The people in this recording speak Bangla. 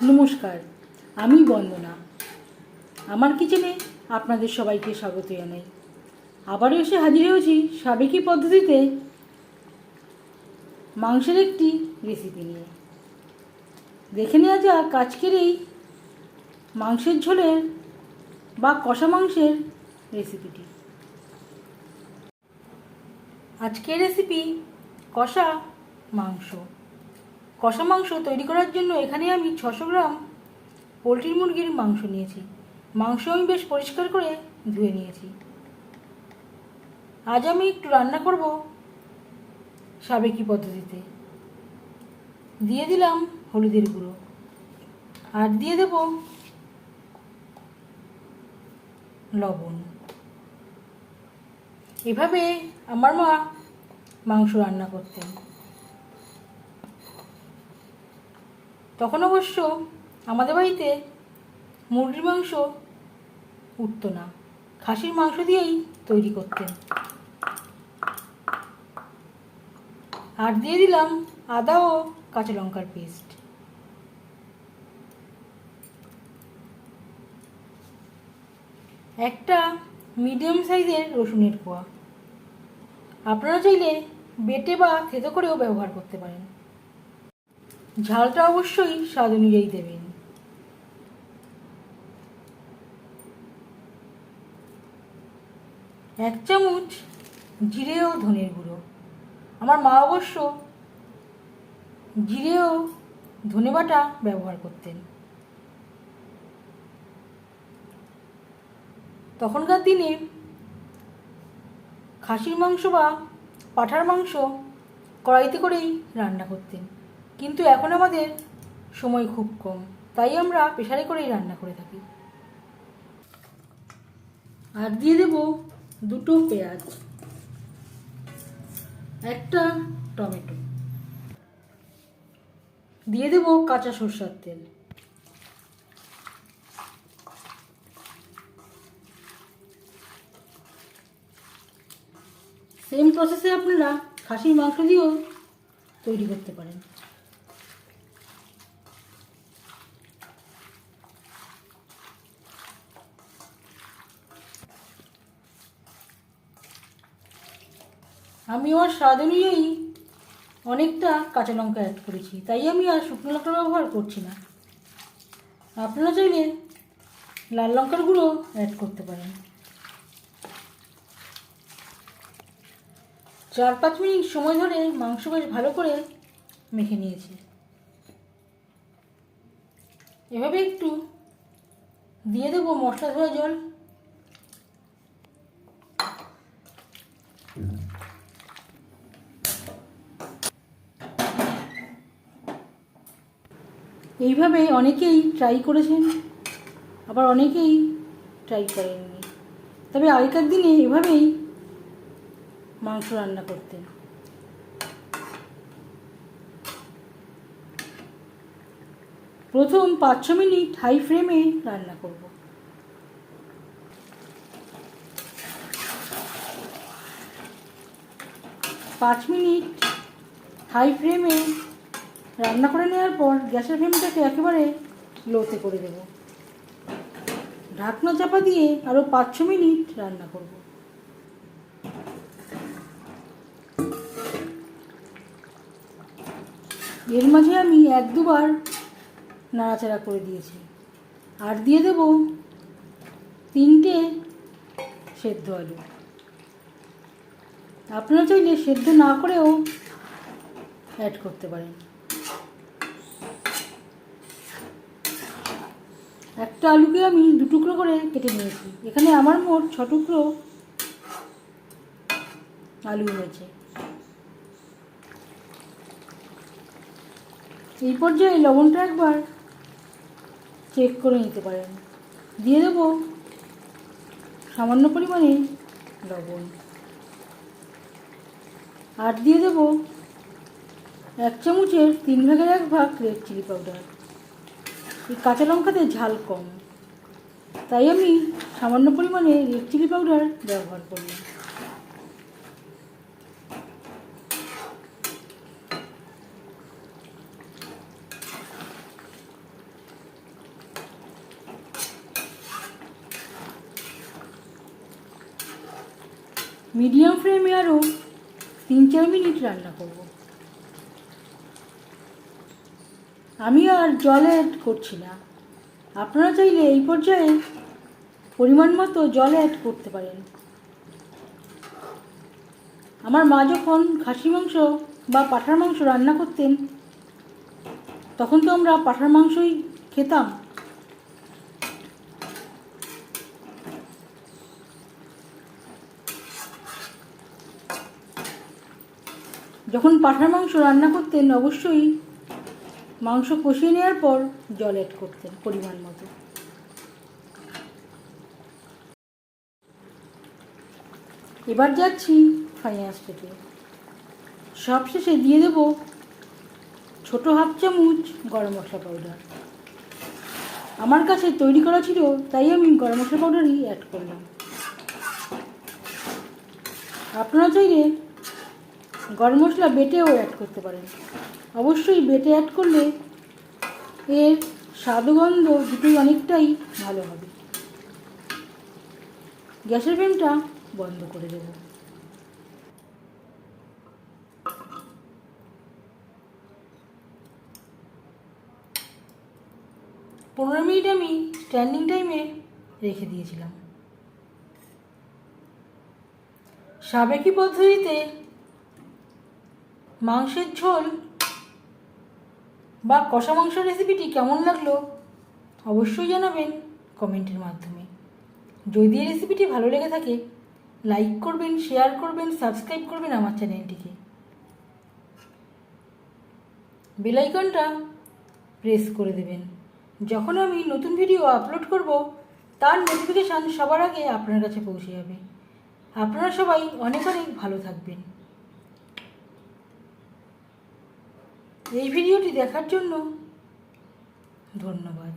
নমস্কার, আমি বন্দনা। আমার কিচেনে আপনাদের সবাইকে স্বাগত জানাই। আবারও এসে হাজির হয়েছি সাবেকি পদ্ধতিতে মাংসের একটি রেসিপি নিয়ে। দেখে নেওয়া যাক আজকের এই মাংসের ঝোলের বা কষা মাংসের রেসিপিটি। আজকের রেসিপি কষা মাংস। কষা মাংস তৈরি করার জন্য এখানে আমি 600 গ্রাম পোলট্রি মুরগির মাংস নিয়েছি। মাংস আমি বেশ পরিষ্কার করে ধুয়ে নিয়েছি। আজ আমি একটু রান্না করব সাবেকি পদ্ধতিতে। দিয়ে দিলাম হলুদের গুঁড়ো, আর দিয়ে দেব লবণ। এভাবে আমার মা মাংস রান্না করতেন। তখন অবশ্য আমাদের বাড়িতে মুরগির মাংস উঠতো না, খাসির মাংস দিয়েই তৈরি করতেন। আর দিয়ে দিলাম আদা ও কাঁচা লঙ্কার পেস্ট। একটা মিডিয়াম সাইজের রসুনের কোয়া। আপনারা চাইলে বেটে বা থেতো করেও ব্যবহার করতে পারেন। ঝালটা অবশ্যই স্বাদ অনুযায়ী দেবেন। এক চামচ জিরে ও ধনের গুঁড়ো। আমার মা অবশ্য জিরে ও ধনে বাটা ব্যবহার করতেন। তখনকার দিনে খাসির মাংস বা পাঁঠার মাংস কড়াইতে করেই রান্না করতেন, কিন্তু এখন আমাদের সময় খুব কম, তাই আমরা প্রেসারে করেই রান্না করে থাকি। আর দিয়ে দেব 2 পেঁয়াজ, একটা টমেটো, দিয়ে দেব কাঁচা সরষের তেল। সেম প্রসেসে আপনারা খাসির মাংস দিয়েও তৈরি করতে পারেন। আমি আমার স্বাদ অনুযায়ী অনেকটা কাঁচা লঙ্কা অ্যাড করেছি, তাই আমি আর শুকনো লঙ্কা ব্যবহার করছি না। আপনারা চাইলে লাল লঙ্কার গুঁড়ো অ্যাড করতে পারেন। 4-5 মিনিট সময় ধরে মাংস বেশ ভালো করে মেখে নিয়েছি। এভাবে একটু দিয়ে দেবো মশলা ধোয়া জল। এইভাবে অনেকেই ট্রাই করেছেন, আবার অনেকেই ট্রাই করেননি। তবে আগেকার দিনে এভাবেই মাংস রান্না করতেন। প্রথম 5-6 মিনিট হাই ফ্লেমে রান্না করব। পাঁচ মিনিট হাই ফ্লেমে রান্না করে নেওয়ার পর গ্যাসের ফ্লেমটাকে একেবারে লোতে করে দেব। ঢাকনা চাপা দিয়ে আরও 5-6 মিনিট রান্না করব। এর মাঝে আমি 1-2 বার নাড়াচাড়া করে দিয়েছি। আর দিয়ে দেব 3টে সেদ্ধ আলু। আপনারা চাইলে সেদ্ধ না করেও অ্যাড করতে পারেন। একটা আলুকে আমি 2 টুকরো করে কেটে নিয়েছি। এখানে আমার মোট 6 টুকরো আলু হয়েছে। এই পর্যায়ে লবণটা একবার চেক করে নিতে পারেন। দিয়ে দেব সামান্য পরিমাণে লবণ, আর দিয়ে দেব 1 চামচের 3/1 রেড চিলি পাউডার। এই কাঁচা লঙ্কাতে ঝাল কম, তাই আমি সামান্য পরিমাণে রেড চিলি পাউডার ব্যবহার করলাম। মিডিয়াম ফ্লেমে আরও 3-4 মিনিট রান্না করব। আমি আর জল অ্যাড করছি না। আপনারা চাইলে এই পর্যায়ে পরিমাণ মতো জল অ্যাড করতে পারেন। আমার মা যখন খাসি মাংস বা পাঁঠার মাংস রান্না করতেন তখন তো আমরা পাঁঠার মাংসই খেতাম। যখন পাঁঠার মাংস রান্না করতেন অবশ্যই মাংস কষিয়ে নেওয়ার পর জল অ্যাড করতেন পরিমাণ মতো। এবার যাচ্ছি ফাইনাল স্টেপে। সবশেষে দিয়ে দেব ছোটো হাফ চামচ গরম মশলা পাউডার। আমার কাছে তৈরি করা ছিল তাই আমি গরম মশলা পাউডারই অ্যাড করলাম। আপনারা চাইলে গরম মশলা বেটেও অ্যাড করতে পারেন। অবশ্যই বেটে অ্যাড করলে এর স্বাদ গন্ধ দুটোই অনেকটাই ভালো হবে। গ্যাসের ফ্লেমটা বন্ধ করে দেব। পনেরো মিনিট আমি স্ট্যান্ডিং টাইমে রেখে দিয়েছিলাম। সাবেকি পদ্ধতিতে মাংসের ঝোল বা কষা মাংস রেসিপিটি কেমন লাগলো অবশ্যই জানাবেন কমেন্টের মাধ্যমে। যদি এই রেসিপিটি ভালো লেগে থাকে লাইক করবেন, শেয়ার করবেন, সাবস্ক্রাইব করবেন আমার চ্যানেলটিকে। বেল আইকনটা প্রেস করে দেবেন। যখন আমি নতুন ভিডিও আপলোড করব তার নোটিফিকেশান সবার আগে আপনার কাছে পৌঁছে যাবে। আপনারা সবাই অনেক অনেক ভালো থাকবেন। এই ভিডিওটি দেখার জন্য ধন্যবাদ।